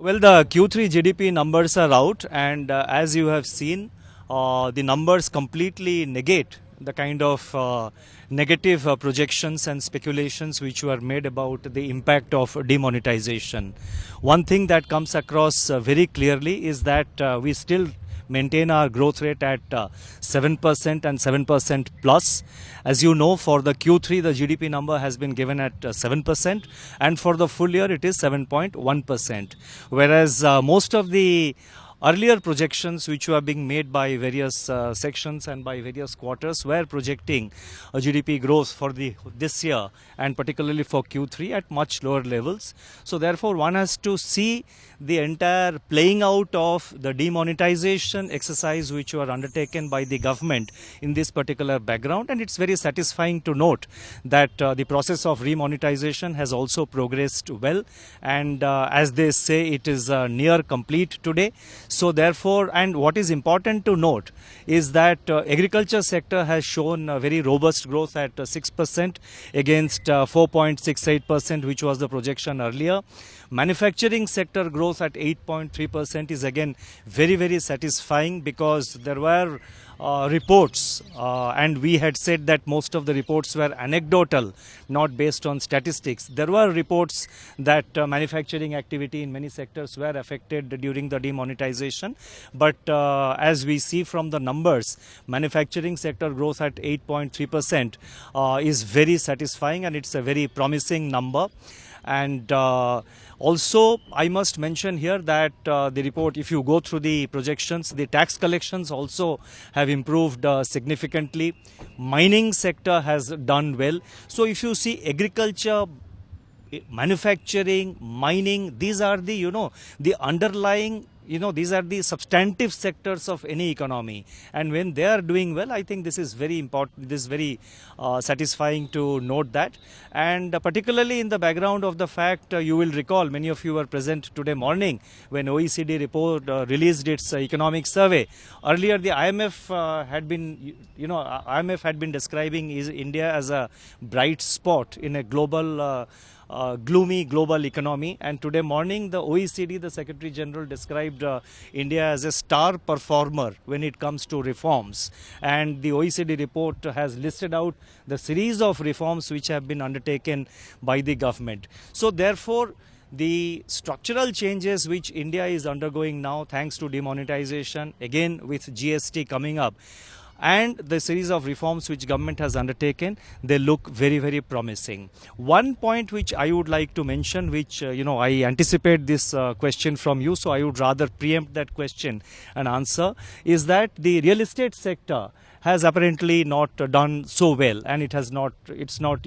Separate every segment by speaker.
Speaker 1: Well, the Q3 GDP numbers are out, and as you have seen, the numbers completely negate the kind of negative projections and speculations which were made about the impact of demonetization. One thing that comes across very clearly is that we still maintain our growth rate at 7% and 7% plus. As you know, for the Q3, the GDP number has been given at 7%, and for the full year, it is 7.1%. Whereas most of the earlier projections which were being made by various sections and by various quarters were projecting a GDP growth for this year and particularly for Q3 at much lower levels. So therefore one has to see the entire playing out of the demonetization exercise which were undertaken by the government in this particular background, and it's very satisfying to note that the process of remonetization has also progressed well, and as they say, it is near complete today. So therefore, and what is important to note is that agriculture sector has shown very robust growth at 6% against 4.68% which was the projection earlier. Manufacturing sector growth at 8.3% is again very satisfying, because there were reports and we had said that most of the reports were anecdotal, not based on statistics. There were reports that manufacturing activity in many sectors were affected during the demonetization, but as we see from the numbers, manufacturing sector growth at 8.3% is very satisfying, and it's a very promising number. And also, I must mention here that the report, if you go through the projections, the tax collections also have improved significantly. Mining sector has done well. So if you see agriculture, manufacturing, mining, these are the, the underlying, these are the substantive sectors of any economy. And when they are doing well, I think this is very important. This is very satisfying to note that. And particularly in the background of the fact, you will recall, many of you were present today morning when OECD report released its economic survey. Earlier, the IMF had been, IMF had been describing India as a bright spot in a global gloomy global economy, and today morning the OECD, the Secretary General, described India as a star performer when it comes to reforms, and the OECD report has listed out the series of reforms which have been undertaken by the government. So therefore the structural changes which India is undergoing now, thanks to demonetization, again with GST coming up, and the series of reforms which government has undertaken, they look very promising. One point which I would like to mention, which I anticipate this question from you, so I would rather preempt that question and answer, is that the real estate sector has apparently not done so well, and it's not it's not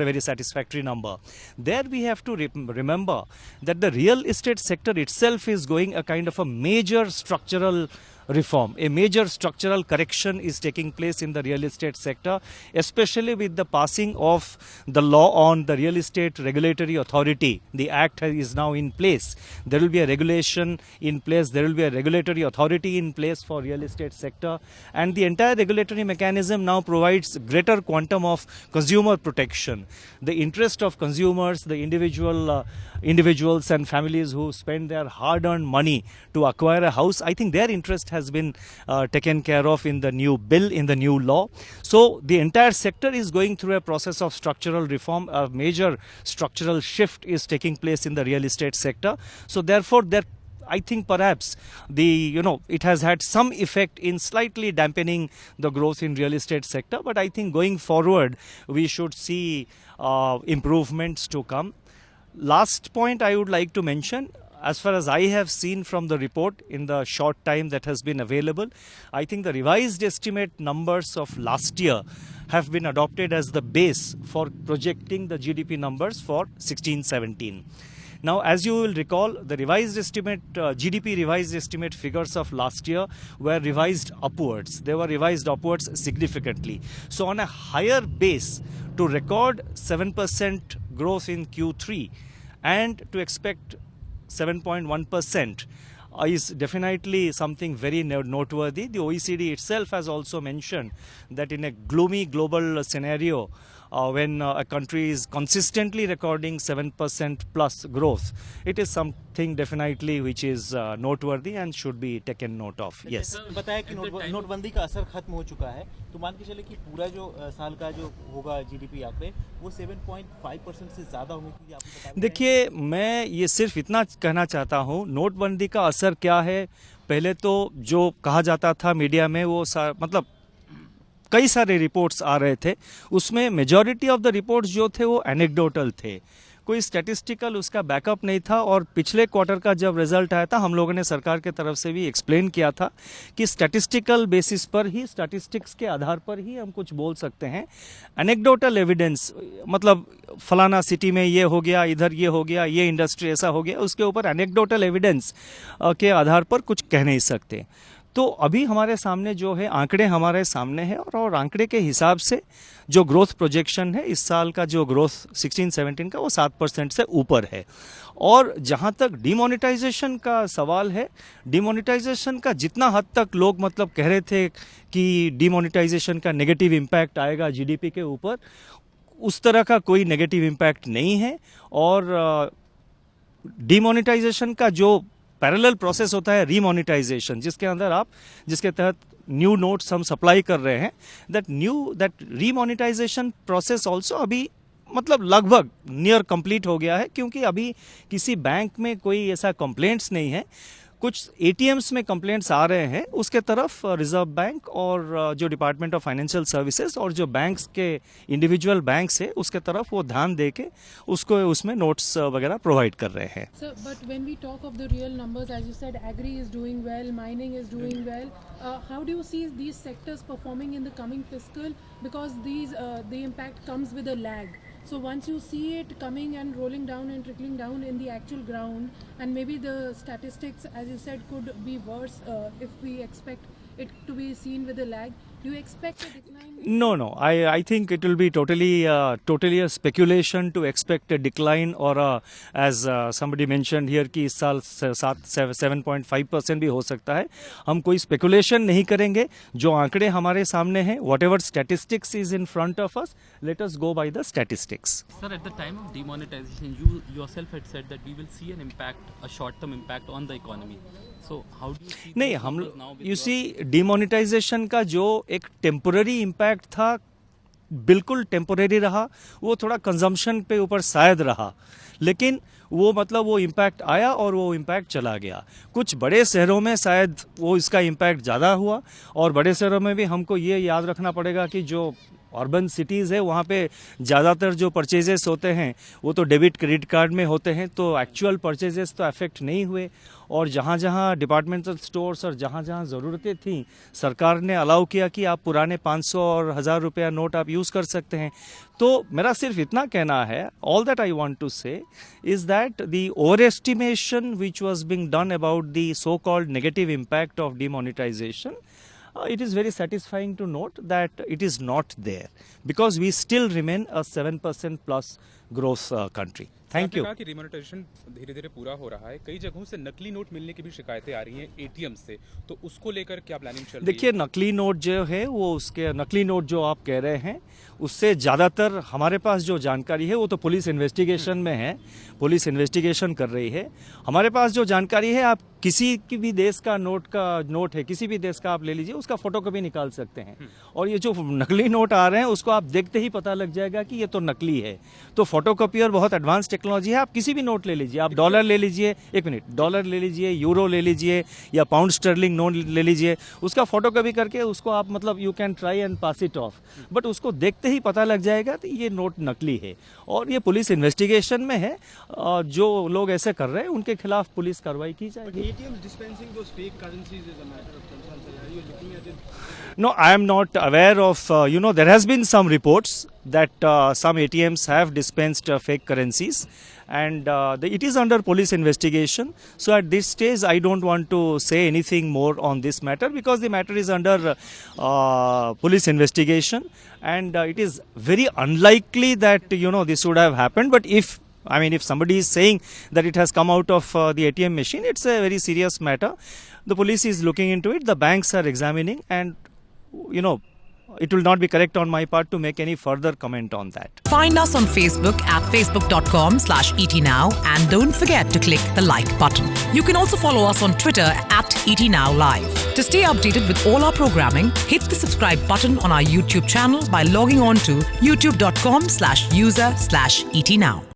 Speaker 1: a very satisfactory number. There we have to remember that the real estate sector itself is going a kind of a major structural reform. A major structural correction is taking place in the real estate sector, especially with the passing of the law on the Real Estate Regulatory Authority. The act is now in place. There will be a regulation in place. There will be a regulatory authority in place for real estate sector, and the entire regulatory mechanism now provides greater quantum of consumer protection. The interest of consumers, the individuals and families who spend their hard-earned money to acquire a house, I think their interest has been taken care of in the new bill, in the new law. So the entire sector is going through a process of structural reform. A major structural shift is taking place in the real estate sector. So therefore, I think perhaps it has had some effect in slightly dampening the growth in real estate sector. But I think going forward, we should see improvements to come. Last point I would like to mention, as far as I have seen from the report in the short time that has been available, I think the revised estimate numbers of last year have been adopted as the base for projecting the GDP numbers for 16-17. Now, as you will recall, the revised estimate, GDP revised estimate figures of last year were revised upwards. They were revised upwards significantly. So on a higher base, to record 7% growth in Q3 and to expect 7.1% is definitely something very noteworthy. The OECD itself has also mentioned that in a gloomy global scenario, when a country is consistently recording 7% plus growth, it is something definitely which is noteworthy and should be taken note of. Yes.
Speaker 2: बताया कि नोटबंदी का असर खत्म हो चुका है, तो मान के चले कि पूरा जो साल का जो होगा जीडीपी आंकड़े वो 7.5% से ज़्यादा होने की आपको बता दें।
Speaker 1: देखिए, मैं ये सिर्फ इतना कहना चाहता हूँ, नोटबंदी का असर क्या है। पहले तो जो कहा जाता था मीडिया में वो मतलब कई सारे रिपोर्ट्स आ रहे थे, उसमें मेजॉरिटी ऑफ द रिपोर्ट्स जो थे वो एनेक्डोटल थे, कोई स्टैटिस्टिकल उसका बैकअप नहीं था। और पिछले क्वार्टर का जब रिजल्ट आया था, हम लोगों ने सरकार के तरफ से भी एक्सप्लेन किया था कि स्टैटिस्टिकल बेसिस पर ही, स्टैटिस्टिक्स के आधार पर ही हम कुछ बोल सकते हैं। एनेक्डोटल एविडेंस मतलब फलाना सिटी में ये हो गया, इधर ये हो गया, ये इंडस्ट्री ऐसा हो गया, उसके ऊपर एनेक्डोटल एविडेंस के आधार पर कुछ कह नहीं सकते। तो अभी हमारे सामने जो है आंकड़े हमारे सामने हैं, और आंकड़े के हिसाब से जो ग्रोथ प्रोजेक्शन है इस साल का, जो ग्रोथ 16-17 का वो 7% से ऊपर है। और जहां तक डिमोनेटाइजेशन का सवाल है, डिमोनेटाइजेशन का जितना हद तक लोग मतलब कह रहे थे कि डिमोनेटाइजेशन का नेगेटिव इम्पैक्ट आएगा जीडीपी के ऊपर, उस तरह का कोई नेगेटिव इम्पैक्ट नहीं है। और डिमोनेटाइजेशन का जो पैरेलल प्रोसेस होता है रीमोनेटाइजेशन, जिसके तहत न्यू नोट्स हम सप्लाई कर रहे हैं, दैट रीमोनेटाइजेशन प्रोसेस ऑल्सो अभी मतलब लगभग नियर कंप्लीट हो गया है, क्योंकि अभी किसी बैंक में कोई ऐसा कंप्लेंट्स नहीं है। कुछ एटीएम्स में कंप्लेंट्स आ रहे हैं, उसके तरफ रिजर्व बैंक और जो डिपार्टमेंट ऑफ फाइनेंशियल सर्विसेज और जो बैंक्स के इंडिविजुअल बैंक्स है उसके तरफ वो ध्यान दे के उसको उसमें नोट्स वगैरह प्रोवाइड कर रहे हैं।
Speaker 3: Sir, but when we talk of the real numbers, as you said, agri is doing well, mining is doing well. How do you see these sectors performing in the coming fiscal? Because the impact comes with a lag. So once you see it coming and rolling down and trickling down in the actual ground, and maybe the statistics, as you said, could be worse if we expect it to be seen with a lag. Do you expect a decline?
Speaker 1: No. I think it will be totally a speculation to expect a decline or as somebody mentioned here कि इस साल 7.5% भी हो सकता है। हम कोई speculation नहीं करेंगे। जो आंकड़े हमारे सामने हैं, whatever statistics is in front of us, let us go by the statistics.
Speaker 4: Sir, at the time of demonetization, you yourself had said that we will see an impact, a short-term impact on the economy. So how do you see?
Speaker 1: नहीं, हम you see demonetization का जो एक temporary impact था, बिल्कुल temporary रहा। वो थोड़ा कंजम्पशन पे ऊपर शायद रहा, लेकिन वो मतलब वो इम्पैक्ट आया और वो इम्पैक्ट चला गया। कुछ बड़े शहरों में शायद वो इसका इम्पैक्ट ज़्यादा हुआ, और बड़े शहरों में भी हमको ये याद रखना पड़ेगा कि जो अर्बन सिटीज़ है वहाँ पे ज़्यादातर जो परचेजेस होते हैं वो तो डेबिट क्रेडिट कार्ड में होते हैं, तो एक्चुअल परचेजेस तो अफेक्ट नहीं हुए। और जहाँ जहाँ डिपार्टमेंटल स्टोर्स और जहाँ जहाँ ज़रूरतें थीं, सरकार ने अलाउ किया कि आप पुराने 500 और 1000 रुपया नोट आप यूज़ कर सकते हैं। तो मेरा सिर्फ इतना कहना है, all that I want to say is that the over estimation which was being done about the so called negative impact of demonetisation, it is very satisfying to note that it is not there, because we still remain a 7% plus growth country. Thank you.
Speaker 5: कहा कि रिमोनेटाइजेशन धीरे धीरे पूरा हो रहा है, कई जगहों से नकली नोट मिलने की भी शिकायतें आ रही हैं एटीएम से, तो उसको लेकर क्या प्लानिंग चल रही है?
Speaker 1: देखिए, नकली नोट जो है वो उसके नकली नोट जो आप कह रहे हैं उससे ज़्यादातर हमारे पास जो जानकारी है वो तो पुलिस इन्वेस्टिगेशन में है, पुलिस इन्वेस्टिगेशन कर रही है। हमारे पास जो जानकारी है, आप किसी की भी देश का नोट है, किसी भी देश का आप ले लीजिए, उसका फोटोकॉपी निकाल सकते हैं, और ये जो नकली नोट आ रहे हैं उसको आप देखते ही पता लग जाएगा कि ये तो नकली है। तो फोटोकॉपियर बहुत एडवांस टेक्नोलॉजी है। आप किसी भी नोट ले लीजिए, आप डॉलर ले लीजिए, डॉलर ले लीजिए, यूरो ले लीजिए या पाउंड स्टर्लिंग नोट ले लीजिए, उसका फोटोकॉपी करके उसको आप मतलब you can try and pass it of, but उसको देखते ही पता लग जाएगा कि ये नोट नकली है। और ये पुलिस इन्वेस्टिगेशन में है, जो लोग ऐसे कर रहे हैं उनके खिलाफ पुलिस कार्रवाई की जाएगी।
Speaker 6: ATMs dispensing those fake currencies is a matter of concern. So are you looking at it?
Speaker 1: No, I am not aware of, there has been some reports that some ATMs have dispensed fake currencies, and it is under police investigation. So at this stage, I don't want to say anything more on this matter, because the matter is under police investigation, and it is very unlikely that, this would have happened. But if somebody is saying that it has come out of the ATM machine, it's a very serious matter. The police is looking into it. The banks are examining, and it will not be correct on my part to make any further comment on that.
Speaker 7: Find us on Facebook at facebook.com/ETNow and don't forget to click the like button. You can also follow us on Twitter at ETNowLive. To stay updated with all our programming, hit the subscribe button on our YouTube channel by logging on to youtube.com/user/ETNow.